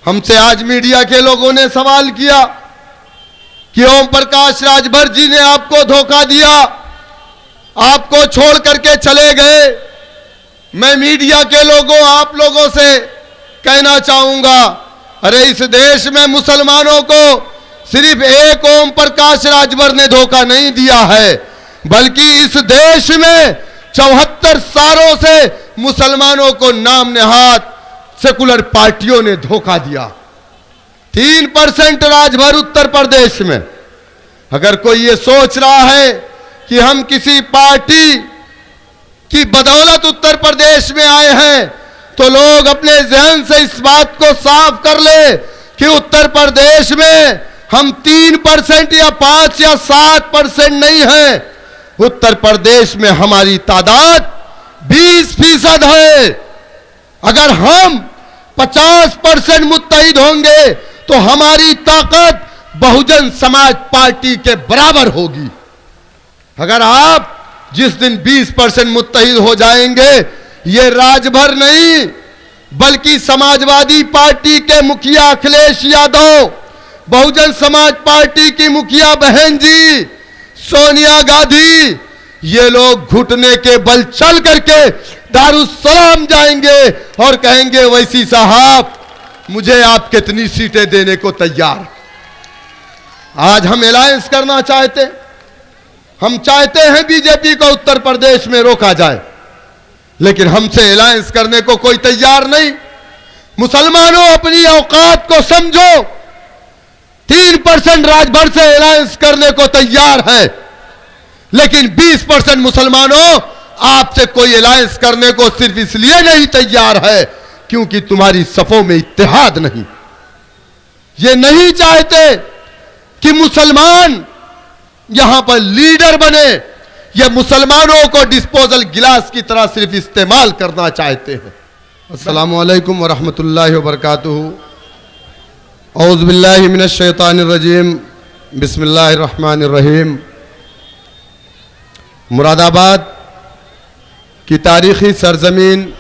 हमसे आज मीडिया के लोगों ने सवाल किया कि ओम प्रकाश राजभर जी ने आपको धोखा दिया, आपको छोड़ करके चले गए। मैं मीडिया के लोगों, आप लोगों से कहना चाहूंगा, अरे इस देश में मुसलमानों को सिर्फ एक ओम प्रकाश राजभर ने धोखा नहीं दिया है, बल्कि इस देश में 74 सालों से मुसलमानों को नाम नेहाद सेकुलर पार्टियों ने धोखा दिया। 3% राजभर उत्तर प्रदेश में। अगर कोई ये सोच रहा है कि हम किसी पार्टी की बदौलत उत्तर प्रदेश में आए हैं, तो लोग अपने जहन से इस बात को साफ कर ले कि उत्तर प्रदेश में हम 3% या 5 या 7% नहीं है। उत्तर प्रदेश में हमारी तादाद 20% है। अगर हम 50% मुत्तहिद होंगे तो हमारी ताकत बहुजन समाज पार्टी के बराबर होगी। अगर आप जिस दिन 20% मुत्तहिद हो जाएंगे, ये राजभर नहीं बल्कि समाजवादी पार्टी के मुखिया अखिलेश यादव, बहुजन समाज पार्टी की मुखिया बहन जी सोनिया गांधी, ये लोग घुटने के बल चल करके दारुस्सलाम जाएंगे और कहेंगे वैसी साहब मुझे आप कितनी सीटें देने को तैयार। आज हम अलायंस करना चाहते, हम चाहते हैं बीजेपी को उत्तर प्रदेश में रोका जाए, लेकिन हमसे अलायंस करने को कोई तैयार नहीं। मुसलमानों, अपनी औकात को समझो। 3% राजभर से अलायंस करने को तैयार है, लेकिन 20% मुसलमानों आपसे कोई अलायंस करने को सिर्फ इसलिए नहीं तैयार है क्योंकि तुम्हारी सफों में इत्तेहाद नहीं। ये नहीं चाहते कि मुसलमान यहां पर लीडर बने, ये मुसलमानों को डिस्पोजल गिलास की तरह सिर्फ इस्तेमाल करना चाहते हैं। अस्सलामु अलैकुम व रहमतुल्लाहि व बरकातुहू। औज़ु बिल्लाहि मिनश शैतानिर रजीम, बिस्मिल्लाहिर रहमानिर रहीम। मुरादाबाद की तारीखी सरजमीन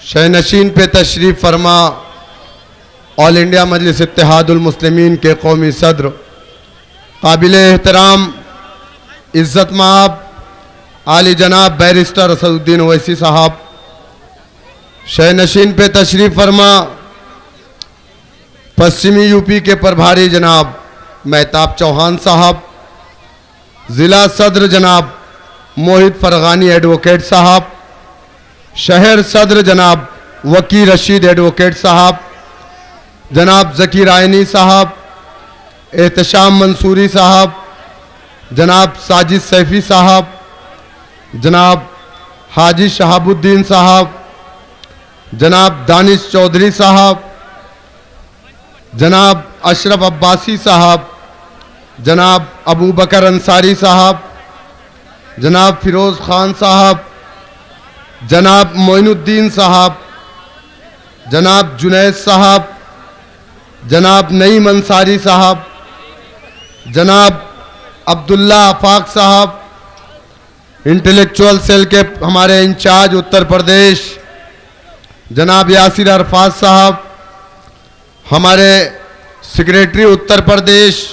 शहनशीन पे तशरीफ़ फरमा ऑल इंडिया मजलिस इत्तेहादुल मुस्लिमीन के कौमी सदर काबिल एहतराम इज़्ज़त माब आली जनाब बैरिस्टर असदुद्दीन ओवैसी साहब, शहनशीन पे तशरीफ़ फरमा पश्चिमी यूपी के प्रभारी जनाब महताब चौहान साहब, ज़िला सदर जनाब मोहित फरगानी एडवोकेट साहब, शहर सदर जनाब वकी रशीद एडवोकेट साहब, जनाब ज़कीर आयनी साहब, एहतशाम मंसूरी साहब, जनाब साजिद सैफी साहब, जनाब हाजी शहाबुद्दीन साहब, जनाब दानिश चौधरी साहब, जनाब अशरफ अब्बासी साहब, जनाब अबू बकर अंसारी साहब, जनाब फिरोज़ खान साहब, जनाब मोइनुद्दीन साहब, जनाब जुनैद साहब, जनाब नईम अंसारी साहब, जनाब अब्दुल्ला आफाक साहब, इंटेलेक्चुअल सेल के हमारे इंचार्ज उत्तर प्रदेश जनाब यासिर अरफात साहब, हमारे सेक्रेटरी उत्तर प्रदेश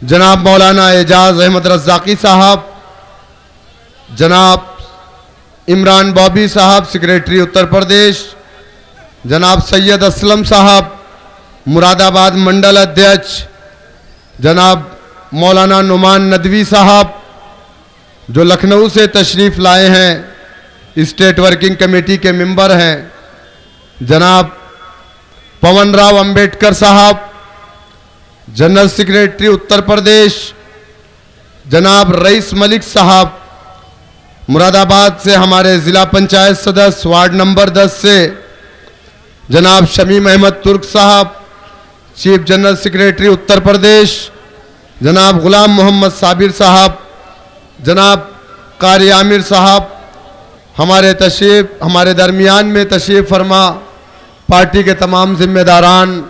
जनाब मौलाना एजाज अहमद रज़ाकी साहब, जनाब इमरान बॉबी साहब सेक्रेटरी उत्तर प्रदेश, जनाब सैयद असलम साहब मुरादाबाद मंडल अध्यक्ष, जनाब मौलाना नुमान नदवी साहब जो लखनऊ से तशरीफ़ लाए हैं, स्टेट वर्किंग कमेटी के मेंबर हैं, जनाब पवन राव अंबेडकर साहब जनरल सेक्रेटरी उत्तर प्रदेश, जनाब रईस मलिक साहब मुरादाबाद से हमारे ज़िला पंचायत सदस्य वार्ड नंबर 10 से, जनाब शमीम अहमद तुर्क साहब chief general secretary Uttar Pradesh, जनाब गुलाम मोहम्मद साबिर साहब, जनाब कारी आमिर साहब हमारे दरमियान में तशरीफ़ फरमा, पार्टी के तमाम जिम्मेदारान,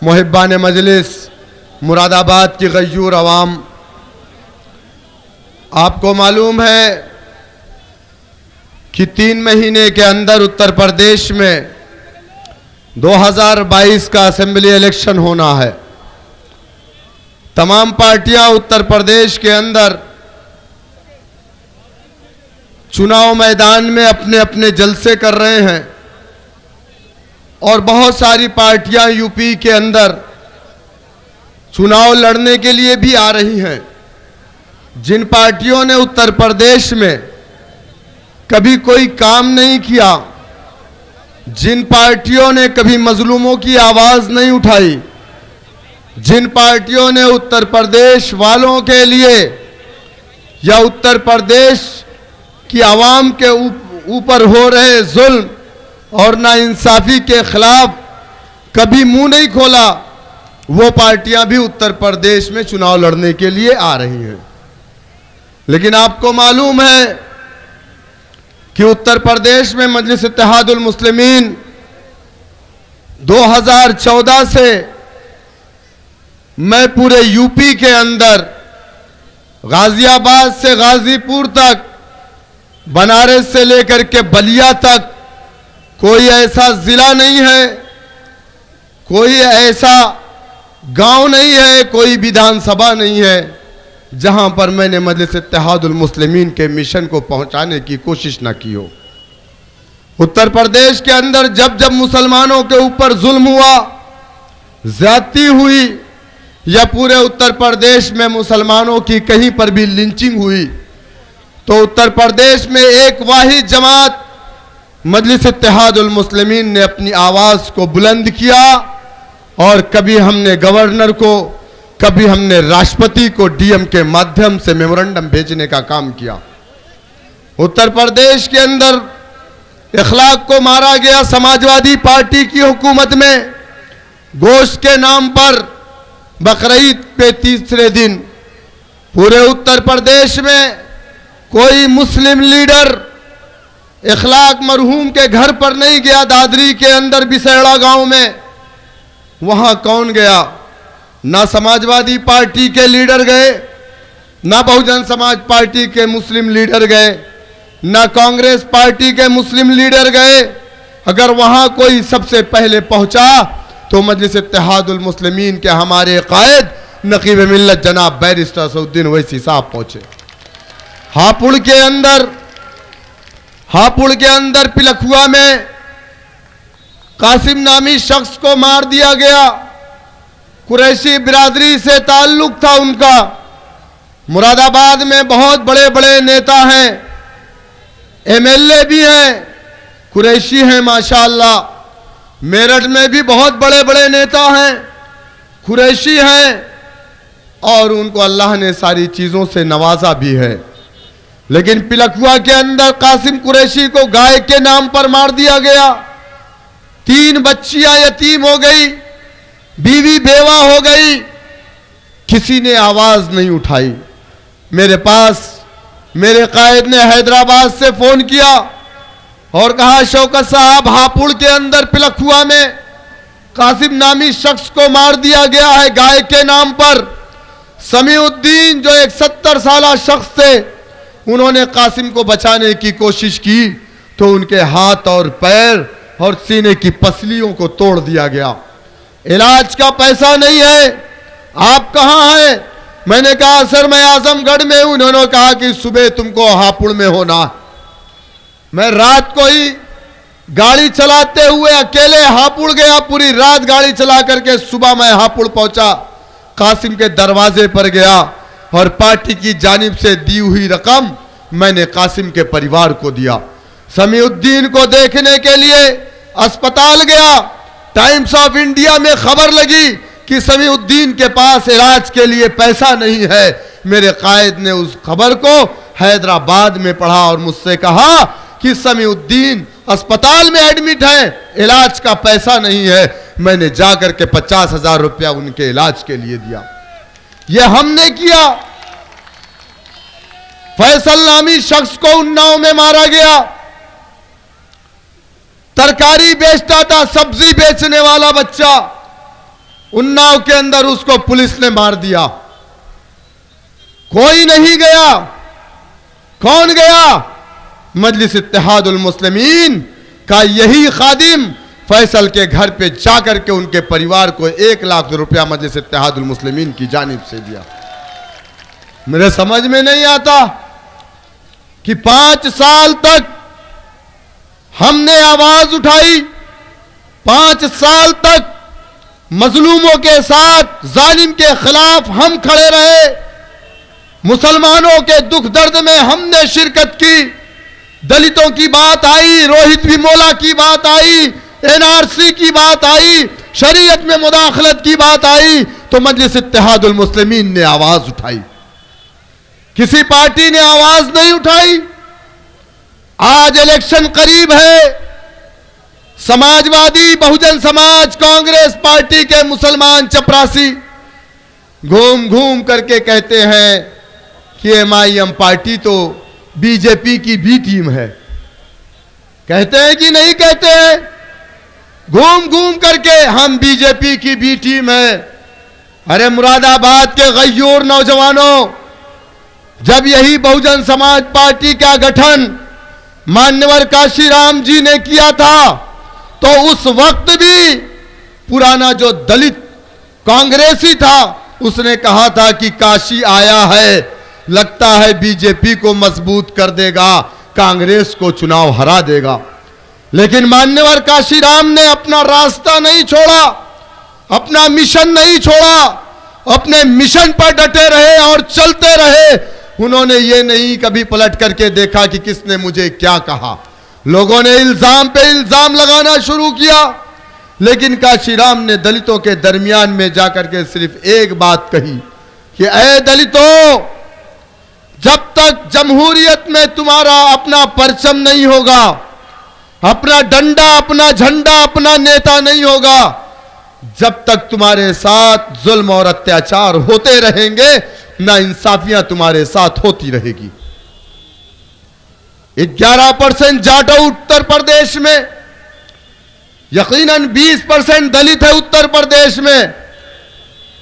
मुहिब्बान मजलिस, मुरादाबाद की गय्यूर अवाम, आपको मालूम है कि 3 महीने के अंदर उत्तर प्रदेश में 2022 का असेंबली इलेक्शन होना है। तमाम पार्टियां उत्तर प्रदेश के अंदर चुनाव मैदान में अपने अपने जलसे कर रहे हैं और बहुत सारी पार्टियां यूपी के अंदर चुनाव लड़ने के लिए भी आ रही हैं। जिन पार्टियों ने उत्तर प्रदेश में कभी कोई काम नहीं किया, जिन पार्टियों ने कभी मजलूमों की आवाज नहीं उठाई, जिन पार्टियों ने उत्तर प्रदेश वालों के लिए या उत्तर प्रदेश की आवाम के ऊपर हो रहे जुल्म और नाइंसाफी के खिलाफ कभी मुंह नहीं खोला, वो पार्टियां भी उत्तर प्रदेश में चुनाव लड़ने के लिए आ रही हैं। लेकिन आपको मालूम है कि उत्तर प्रदेश में मजलिस इत्तेहादुल मुस्लिमीन 2014 से मैं पूरे यूपी के अंदर गाजियाबाद से गाजीपुर तक, बनारस से लेकर के बलिया तक कोई ऐसा जिला नहीं है, कोई ऐसा गांव नहीं है, कोई विधानसभा नहीं है जहां पर मैंने मजलिस इत्तेहादुल मुस्लिमीन के मिशन को पहुंचाने की कोशिश न की हो। उत्तर प्रदेश के अंदर जब जब मुसलमानों के ऊपर जुल्म हुआ, ज्यादती हुई, या पूरे उत्तर प्रदेश में मुसलमानों की कहीं पर भी लिंचिंग हुई, तो उत्तर प्रदेश में एक वाहिद जमात मजलिस इत्तेहादुल मुस्लिमीन ने अपनी आवाज को बुलंद किया और कभी हमने गवर्नर को, कभी हमने राष्ट्रपति को डीएम के माध्यम से मेमोरेंडम भेजने का काम किया। उत्तर प्रदेश के अंदर इखलाक को मारा गया। समाजवादी पार्टी की हुकूमत में गोश्त के नाम पर बकरीद पे तीसरे दिन पूरे उत्तर प्रदेश में कोई मुस्लिम लीडर इखलाक मरहूम के घर पर नहीं गया। दादरी के अंदर बिसेड़ा गांव में, वहां कौन गया? ना समाजवादी पार्टी के लीडर गए, ना बहुजन समाज पार्टी के मुस्लिम लीडर गए, ना कांग्रेस पार्टी के मुस्लिम लीडर गए। अगर वहां कोई सबसे पहले पहुंचा तो मजलिस इत्तेहादुल मुस्लिमीन के हमारे कायद नकीब मिल्लत जनाब बैरिस्टर असदुद्दीन ओवैसी साहब पहुंचे। हापुड़ के अंदर पिलखुआ में कासिम नामी शख्स को मार दिया गया। कुरैशी बिरादरी से ताल्लुक था उनका। मुरादाबाद में बहुत बड़े बड़े नेता हैं, एमएलए भी हैं, कुरैशी हैं माशाअल्लाह। मेरठ में भी बहुत बड़े बड़े नेता हैं, कुरैशी हैं, और उनको अल्लाह ने सारी चीजों से नवाजा भी है। लेकिन पिलखुआ के अंदर कासिम कुरैशी को गाय के नाम पर मार दिया गया। 3 बच्चियां यतीम हो गई, बीवी बेवा हो गई, किसी ने आवाज नहीं उठाई। मेरे पास मेरे कायद ने हैदराबाद से फोन किया और कहा, शौकत साहब, हापुड़ के अंदर पिलखुआ में कासिम नामी शख्स को मार दिया गया है गाय के नाम पर। समीउद्दीन जो एक 70 साल शख्स थे, उन्होंने कासिम को बचाने की कोशिश की तो उनके हाथ और पैर और सीने की पसलियों को तोड़ दिया गया। इलाज का पैसा नहीं है, आप कहां हैं? मैंने कहा, सर मैं आजमगढ़ में हूं। उन्होंने कहा कि सुबह तुमको हापुड़ में होना। मैं रात को ही गाड़ी चलाते हुए अकेले हापुड़ गया, पूरी रात गाड़ी चला करके सुबह मैं हापुड़ पहुंचा। कासिम के दरवाजे पर गया और पार्टी की जानिब से दी हुई रकम मैंने कासिम के परिवार को दिया। समीउद्दीन को देखने के लिए अस्पताल गया। टाइम्स ऑफ इंडिया में खबर लगी कि समीउद्दीन के पास इलाज के लिए पैसा नहीं है। मेरे कायद ने उस खबर को हैदराबाद में पढ़ा और मुझसे कहा कि समीउद्दीन अस्पताल में एडमिट है, इलाज का पैसा नहीं है। मैंने जाकर के 50,000 रुपया उनके इलाज के लिए दिया। यह हमने किया। फैसल नामी शख्स को उन्नाव में मारा गया। तरकारी बेचता था, सब्जी बेचने वाला बच्चा, उन्नाव के अंदर उसको पुलिस ने मार दिया। कोई नहीं गया। कौन गया? मजलिस इत्तेहादुल मुस्लिमीन का यही खादिम फैसल के घर पे जाकर के उनके परिवार को 1 लाख रुपया मजलिस इत्तेहादुल मुस्लिमीन की जानिब से दिया। मेरे समझ में नहीं आता कि 5 साल तक हमने आवाज उठाई, 5 साल तक मजलूमों के साथ जालिम के खिलाफ हम खड़े रहे, मुसलमानों के दुख दर्द में हमने शिरकत की। दलितों की बात आई, रोहित विमोला की बात आई, एनआरसी की बात आई, शरीयत में मुदाखलत की बात आई, तो मजलिस इत्तेहादुल मुस्लिमीन ने आवाज उठाई। किसी पार्टी ने आवाज नहीं उठाई। आज इलेक्शन करीब है, समाजवादी, बहुजन समाज, कांग्रेस पार्टी के मुसलमान चपरासी घूम घूम करके कहते हैं कि एमआईएम पार्टी तो बीजेपी की बी टीम है। कहते हैं कि नहीं कहते हैं? घूम घूम करके हम बीजेपी की बी टीम है। अरे मुरादाबाद के गय्यूर नौजवानों, जब यही बहुजन समाज पार्टी का गठन मान्यवर काशीराम जी ने किया था, तो उस वक्त भी पुराना जो दलित कांग्रेसी था उसने कहा था कि काशी आया है, लगता है बीजेपी को मजबूत कर देगा, कांग्रेस को चुनाव हरा देगा। लेकिन मान्यवर काशीराम ने अपना रास्ता नहीं छोड़ा, अपना मिशन नहीं छोड़ा, अपने मिशन पर डटे रहे और चलते रहे। उन्होंने ये नहीं कभी पलट करके देखा कि किसने मुझे क्या कहा। लोगों ने इल्जाम पे इल्जाम लगाना शुरू किया, लेकिन काशीराम ने दलितों के दरमियान में जाकर के सिर्फ एक बात कही कि ऐ दलितों, जब तक जमहूरियत में तुम्हारा अपना परचम नहीं होगा, अपना डंडा, अपना झंडा, अपना नेता नहीं होगा, जब तक तुम्हारे साथ जुल्म और अत्याचार होते रहेंगे, ना इंसाफियां तुम्हारे साथ होती रहेगी। 11% जाटो उत्तर प्रदेश में, यकीनन 20% दलित है उत्तर प्रदेश में,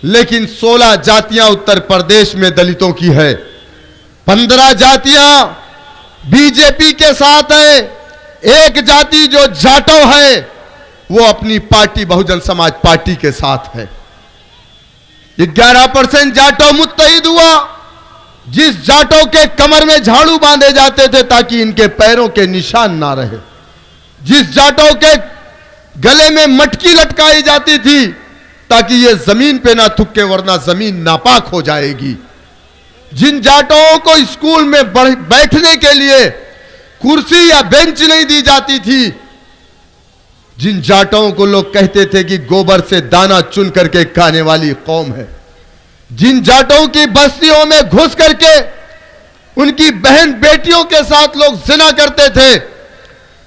लेकिन 16 जातियां उत्तर प्रदेश में दलितों की है। 15 जातियां बीजेपी के साथ है, एक जाति जो जाटो है वो अपनी पार्टी बहुजन समाज पार्टी के साथ है। 11% जाटो मुत्तहिद हुआ। जिस जाटों के कमर में झाड़ू बांधे जाते थे ताकि इनके पैरों के निशान ना रहे, जिस जाटों के गले में मटकी लटकाई जाती थी ताकि ये जमीन पे ना थुके वरना जमीन नापाक हो जाएगी, जिन जाटों को स्कूल में बैठने के लिए कुर्सी या बेंच नहीं दी जाती थी, जिन जाटों को लोग कहते थे कि गोबर से दाना चुन करके खाने वाली कौम है, जिन जाटों की बस्तियों में घुस करके उनकी बहन बेटियों के साथ लोग जिना करते थे,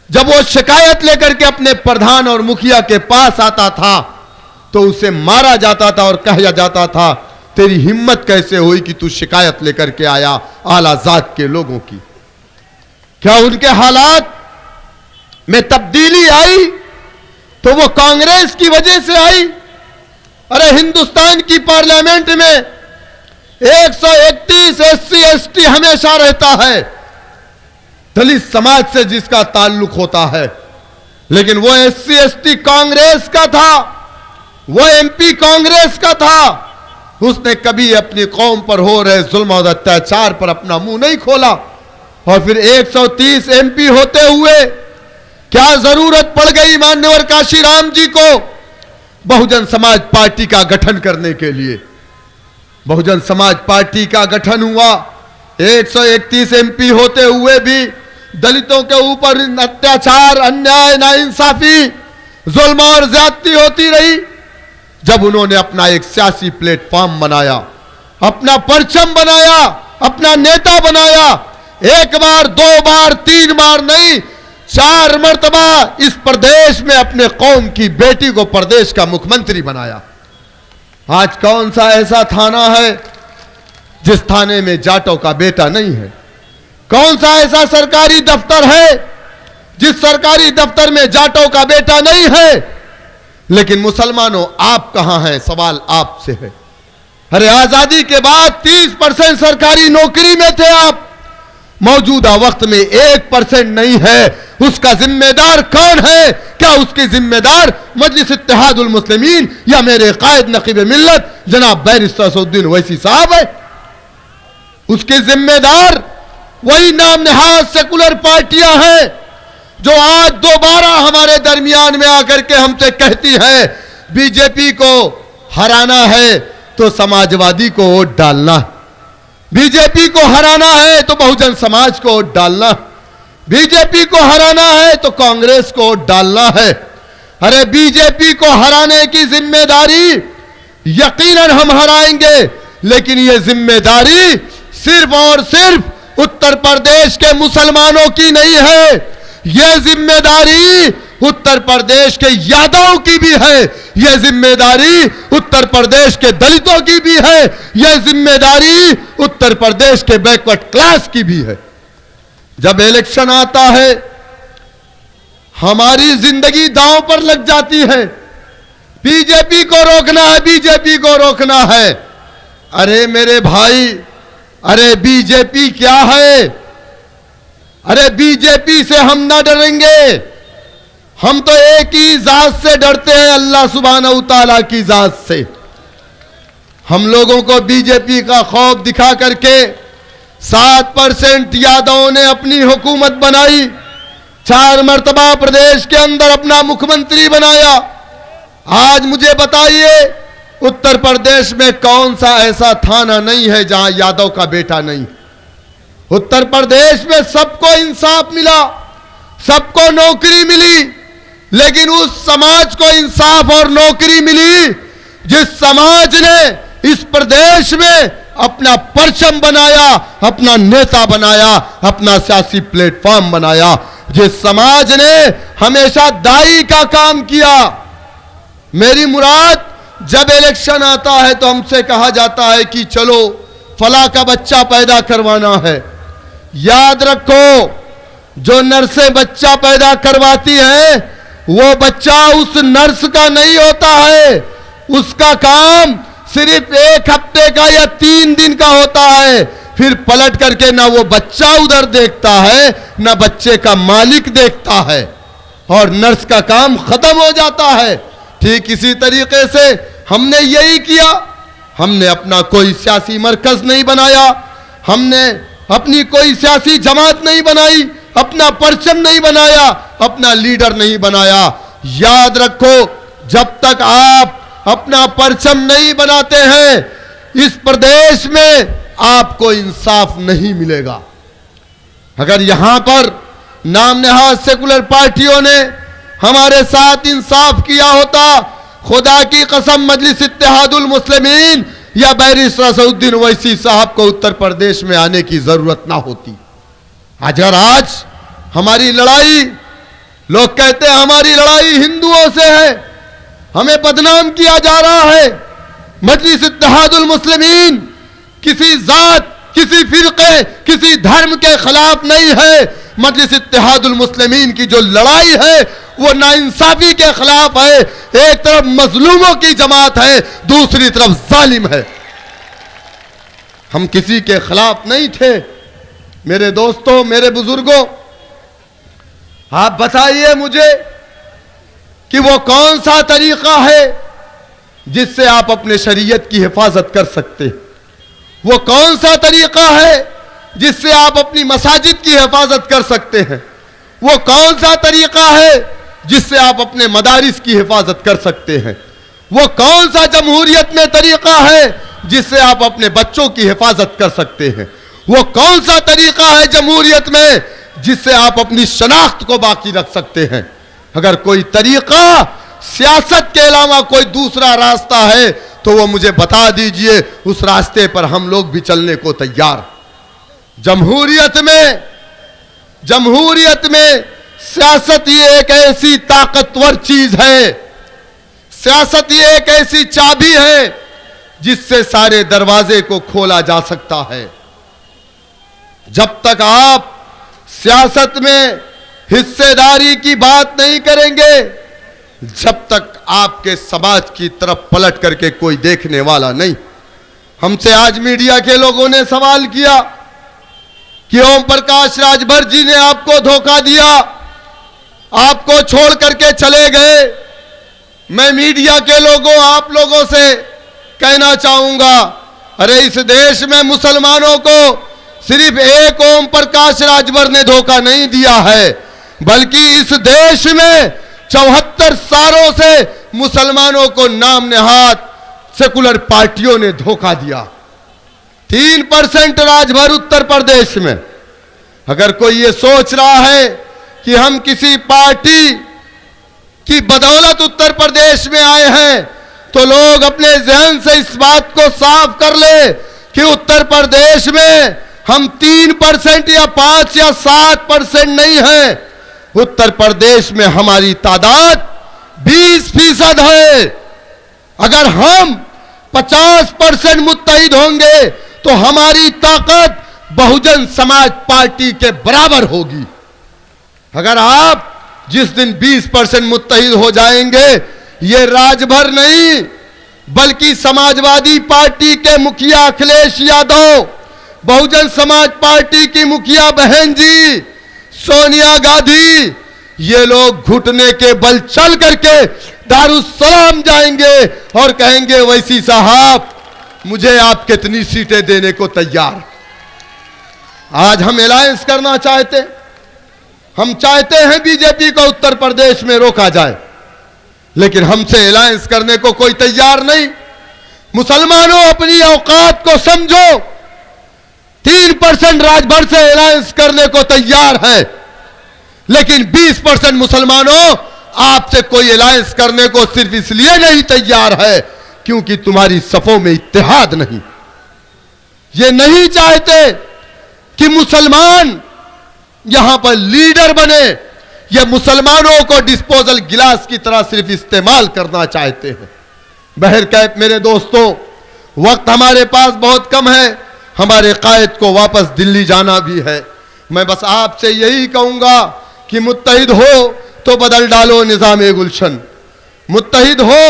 जब वो शिकायत लेकर के अपने प्रधान और मुखिया के पास आता था तो उसे मारा जाता था और कहा जाता था तेरी हिम्मत कैसे हुई कि तू शिकायत लेकर के आया आला जात के लोगों की। क्या उनके हालात में तब्दीली आई तो वो कांग्रेस की वजह से आई? अरे हिंदुस्तान की पार्लियामेंट में 131 SC ST हमेशा रहता है, दलित समाज से जिसका ताल्लुक होता है, लेकिन वो SC ST कांग्रेस का था, वो MP कांग्रेस का था। उसने कभी अपनी कौम पर हो रहे जुल्म और अत्याचार पर अपना मुंह नहीं खोला। और फिर 130 MP होते हुए क्या जरूरत पड़ गई मान्यवर काशीराम जी को बहुजन समाज पार्टी का गठन करने के लिए? बहुजन समाज पार्टी का गठन हुआ, 131 MP होते हुए भी दलितों के ऊपर अत्याचार, अन्याय, नाइंसाफी, जुल्म और ज्यादती होती रही। जब उन्होंने अपना एक सियासी प्लेटफॉर्म बनाया, अपना परचम बनाया, अपना नेता बनाया, 1 बार 2 बार 3 बार नहीं 4 मर्तबा इस प्रदेश में अपने कौम की बेटी को प्रदेश का मुख्यमंत्री बनाया। आज कौन सा ऐसा थाना है जिस थाने में जाटों का बेटा नहीं है? कौन सा ऐसा सरकारी दफ्तर है जिस सरकारी दफ्तर में जाटों का बेटा नहीं है? लेकिन मुसलमानों, आप कहां हैं? सवाल आपसे है। अरे आजादी के बाद 30% सरकारी नौकरी में थे आप, मौजूदा वक्त में 1% नहीं है, उसका जिम्मेदार कौन है? क्या उसके जिम्मेदार मजलिस इत्तेहादुल मुस्लिमीन या मेरे कायद नकीब मिल्लत जनाब बैरिस्टर असदुद्दीन ओवैसी साहब है? उसके जिम्मेदार वही नाम नहाज सेकुलर पार्टियां हैं जो आज दोबारा हमारे दरमियान में आकर के हमसे कहती है बीजेपी को हराना है तो समाजवादी को वोट डालना, बीजेपी को हराना है तो बहुजन समाज को वोट डालना, बीजेपी को हराना है तो कांग्रेस को वोट डालना है। अरे बीजेपी को हराने की जिम्मेदारी यकीनन हम हराएंगे, लेकिन यह जिम्मेदारी सिर्फ और सिर्फ उत्तर प्रदेश के मुसलमानों की नहीं है, यह जिम्मेदारी उत्तर प्रदेश के यादवों की भी है, यह जिम्मेदारी उत्तर प्रदेश के दलितों की भी है, यह जिम्मेदारी उत्तर प्रदेश के बैकवर्ड क्लास की भी है। जब इलेक्शन आता है हमारी जिंदगी दांव पर लग जाती है, बीजेपी को रोकना है, बीजेपी को रोकना है। अरे मेरे भाई, अरे बीजेपी क्या है? अरे बीजेपी से हम ना डरेंगे, हम तो एक ही जात से डरते हैं, अल्लाह सुब्हानहू तआला की जात से। हम लोगों को बीजेपी का खौफ दिखा करके 7% यादवों ने अपनी हुकूमत बनाई, 4 मर्तबा प्रदेश के अंदर अपना मुख्यमंत्री बनाया। आज मुझे बताइए उत्तर प्रदेश में कौन सा ऐसा थाना नहीं है जहां यादव का बेटा नहीं? उत्तर प्रदेश में सबको इंसाफ मिला, सबको नौकरी मिली, लेकिन उस समाज को इंसाफ और नौकरी मिली जिस समाज ने इस प्रदेश में अपना परचम बनाया, अपना नेता बनाया, अपना सियासी प्लेटफॉर्म बनाया, जिस समाज ने हमेशा दाई का काम किया। मेरी मुराद, जब इलेक्शन आता है तो हमसे कहा जाता है कि चलो फला का बच्चा पैदा करवाना है। याद रखो, जो नर्सें बच्चा पैदा करवाती हैं वो बच्चा उस नर्स का नहीं होता है, उसका काम सिर्फ 1 हफ्ते का या 3 दिन का होता है, फिर पलट करके ना वो बच्चा उधर देखता है ना बच्चे का मालिक देखता है और नर्स का काम खत्म हो जाता है। ठीक इसी तरीके से हमने यही किया, हमने अपना कोई सियासी मरकज नहीं बनाया, हमने अपनी कोई सियासी जमात नहीं बनाई, अपना परचम नहीं बनाया, अपना लीडर नहीं बनाया। याद रखो, जब तक आप अपना परचम नहीं बनाते हैं इस प्रदेश में आपको इंसाफ नहीं मिलेगा। अगर यहां पर नाम नहाज सेकुलर पार्टियों ने हमारे साथ इंसाफ किया होता, खुदा की कसम मजलिस इत्तेहादुल मुस्लिमीन या बैरिस्टर असदुद्दीन ओवैसी साहब को उत्तर प्रदेश में आने की जरूरत ना होती। अगर आज हमारी लड़ाई, लोग कहते हैं हमारी लड़ाई हिंदुओं से है, हमें बदनाम किया जा रहा है। मजलिस इत्तेहादुल मुस्लिमीन किसी जात, किसी फिरके, किसी धर्म के खिलाफ नहीं है। मजलिस इत्तेहादुल मुस्लिमीन की जो लड़ाई है वो नाइंसाफी के खिलाफ है। एक तरफ मजलूमों की जमात है, दूसरी तरफ जालिम है। हम किसी के खिलाफ नहीं थे। मेरे दोस्तों, मेरे बुजुर्गों, आप बताइए मुझे कि वो कौन सा तरीका है जिससे आप अपने शरीयत की हिफाजत कर सकते हैं? वो कौन सा तरीका है जिससे आप अपनी मसाजिद की हिफाजत कर सकते हैं? वो कौन सा तरीका है जिससे आप अपने मदारिस की हिफाजत कर सकते हैं? वो कौन सा जमहूरियत में तरीका है जिससे आप अपने बच्चों की हिफाजत कर सकते हैं? वो कौन सा तरीका है जमहूरियत में जिससे आप अपनी शनाख्त को बाकी रख सकते हैं? अगर कोई तरीका सियासत के अलावा कोई दूसरा रास्ता है तो वो मुझे बता दीजिए, उस रास्ते पर हम लोग भी चलने को तैयार। जमहूरियत में सियासत ये एक ऐसी ताकतवर चीज है, सियासत ये एक ऐसी चाबी है जिससे सारे दरवाजे को खोला जा सकता है। जब तक आप सियासत में हिस्सेदारी की बात नहीं करेंगे, जब तक आपके समाज की तरफ पलट करके कोई देखने वाला नहीं। हमसे आज मीडिया के लोगों ने सवाल किया कि ओम प्रकाश राजभर जी ने आपको धोखा दिया, आपको छोड़ करके चले गए। मैं मीडिया के लोगों, आप लोगों से कहना चाहूंगा, अरे इस देश में मुसलमानों को सिर्फ एक ओम प्रकाश राजभर ने धोखा नहीं दिया है, बल्कि इस देश में 74 सालों से मुसलमानों को नाम नेहाद सेकुलर पार्टियों ने धोखा दिया। 3% राजभर उत्तर प्रदेश में। अगर कोई ये सोच रहा है कि हम किसी पार्टी की बदौलत उत्तर प्रदेश में आए हैं, तो लोग अपने जहन से इस बात को साफ कर ले कि उत्तर प्रदेश में हम 3% या 5 या 7% नहीं है। उत्तर प्रदेश में हमारी तादाद 20% है। अगर हम 50% मुत्तहिद होंगे तो हमारी ताकत बहुजन समाज पार्टी के बराबर होगी। अगर आप जिस दिन 20% मुत्तहिद हो जाएंगे, ये राजभर नहीं बल्कि समाजवादी पार्टी के मुखिया अखिलेश यादव, बहुजन समाज पार्टी की मुखिया बहन जी सोनिया गांधी, ये लोग घुटने के बल चल करके दारुस्सलाम जाएंगे और कहेंगे, वैसी साहब मुझे आप कितनी सीटें देने को तैयार। आज हम अलायंस करना चाहते, हम चाहते हैं बीजेपी को उत्तर प्रदेश में रोका जाए, लेकिन हमसे अलायंस करने को कोई तैयार नहीं। मुसलमानों, अपनी औकात को समझो। 3% राजभर से अलायंस करने को तैयार है, लेकिन 20% मुसलमानों आपसे कोई अलायंस करने को सिर्फ इसलिए नहीं तैयार है क्योंकि तुम्हारी सफों में इत्तेहाद नहीं। ये नहीं चाहते कि मुसलमान यहां पर लीडर बने, ये मुसलमानों को डिस्पोजल गिलास की तरह सिर्फ इस्तेमाल करना चाहते हैं। बहरकैफ मेरे दोस्तों, वक्त हमारे पास बहुत कम है, हमारे कायद को वापस दिल्ली जाना भी है। मैं बस आपसे यही कहूंगा कि मुत्तहिद हो तो बदल डालो निजाम-ए गुलशन, मुत्तहिद हो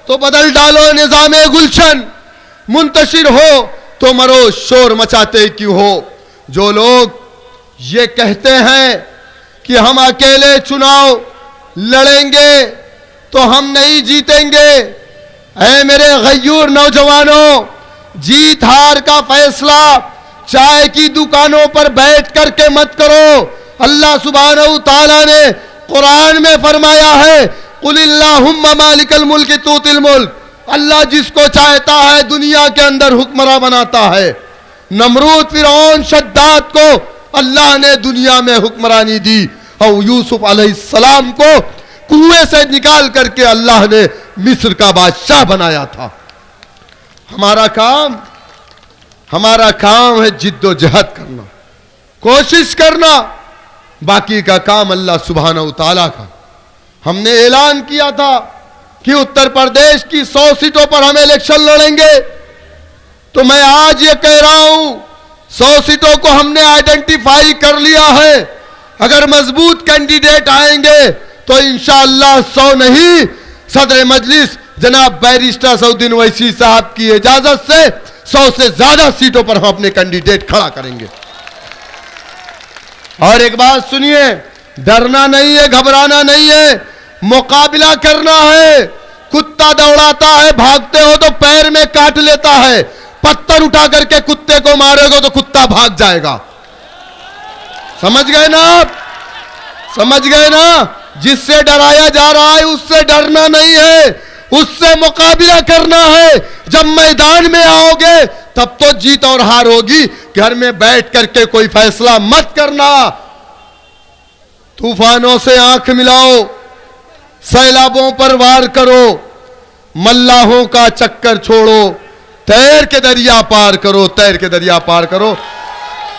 तो बदल डालो निजाम-ए गुलशन, मुंतशिर हो तो मरो शोर मचाते क्यों हो। जो लोग ये कहते हैं कि हम अकेले चुनाव लड़ेंगे तो हम नहीं जीतेंगे, ऐ मेरे गयूर नौजवानों, जीत हार का फैसला चाय की दुकानों पर बैठ करके मत करो। अल्लाह सुब्हानहू तआला ने कुरान में फरमाया है, कुलिल्लाहुम्मा मालिकल मुल्क तूतिल मुल्क, अल्लाह जिसको चाहता है दुनिया के अंदर हुक्मरान बनाता है। नमरूद, फिरौन, शद्दाद को अल्लाह ने दुनिया में हुक्मरानी दी और यूसुफ अलैहिस्सलाम को कुएं से निकाल करके अल्लाह ने मिस्र का बादशाह बनाया था। हमारा काम है जिद्दोजहद करना, कोशिश करना, बाकी का काम अल्लाह सुब्हानहू तआला का। हमने ऐलान किया था कि उत्तर प्रदेश की 100 सीटों पर हम इलेक्शन लड़ेंगे, तो मैं आज ये कह रहा हूं 100 सीटों को हमने आइडेंटिफाई कर लिया है। अगर मजबूत कैंडिडेट आएंगे तो इंशाअल्लाह 100 नहीं, सदर मजलिस जनाब बैरिस्टर सऊदीन ओवैसी साहब की इजाजत से 100 से ज्यादा सीटों पर हम अपने कैंडिडेट खड़ा करेंगे। और एक बात सुनिए, डरना नहीं है, घबराना नहीं है, मुकाबला करना है। कुत्ता दौड़ाता है, भागते हो तो पैर में काट लेता है, पत्थर उठा करके कुत्ते को मारोगे तो कुत्ता भाग जाएगा। समझ गए ना आप? समझ गए ना? जिससे डराया जा रहा है उससे डरना नहीं है, उससे मुकाबला करना है। जब मैदान में आओगे तब तो जीत और हार होगी। घर में बैठ करके कोई फैसला मत करना। तूफानों से आंख मिलाओ, सैलाबों पर वार करो, मल्लाहों का चक्कर छोड़ो, तैर के दरिया पार करो, तैर के दरिया पार करो।